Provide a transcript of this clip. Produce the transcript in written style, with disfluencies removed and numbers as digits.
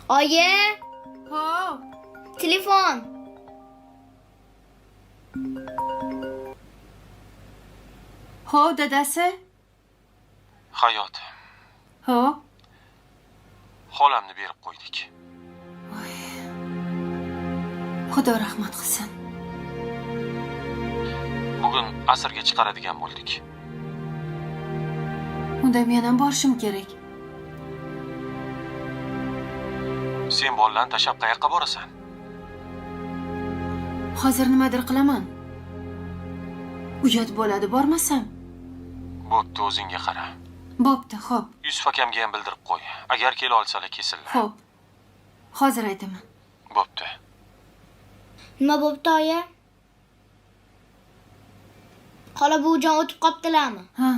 Oyi, Ho, telefon. ho dadasi. Hayot, Ho. xolamni berib qo'ydik. Xudo rahmat qilsin. Bugun asrga chiqaradigan bo'ldik. Unda men ham borishim kerak. Sen bolalarni tashlab qayoqqa borasan? Hozir nimadir qilaman. Uyat bo'ladi, bormasam. Bo'pti, o'zingga qara. Bo'pti, xo'p. Yusuf akamga ham bildirib qo'y. Agar kela olsalar kesillar. Xo'p. Hozir aytaman. Bo'pti. Nima bo'pti, oyi? Xola buvijon o'tib qoptilarmi? Ha.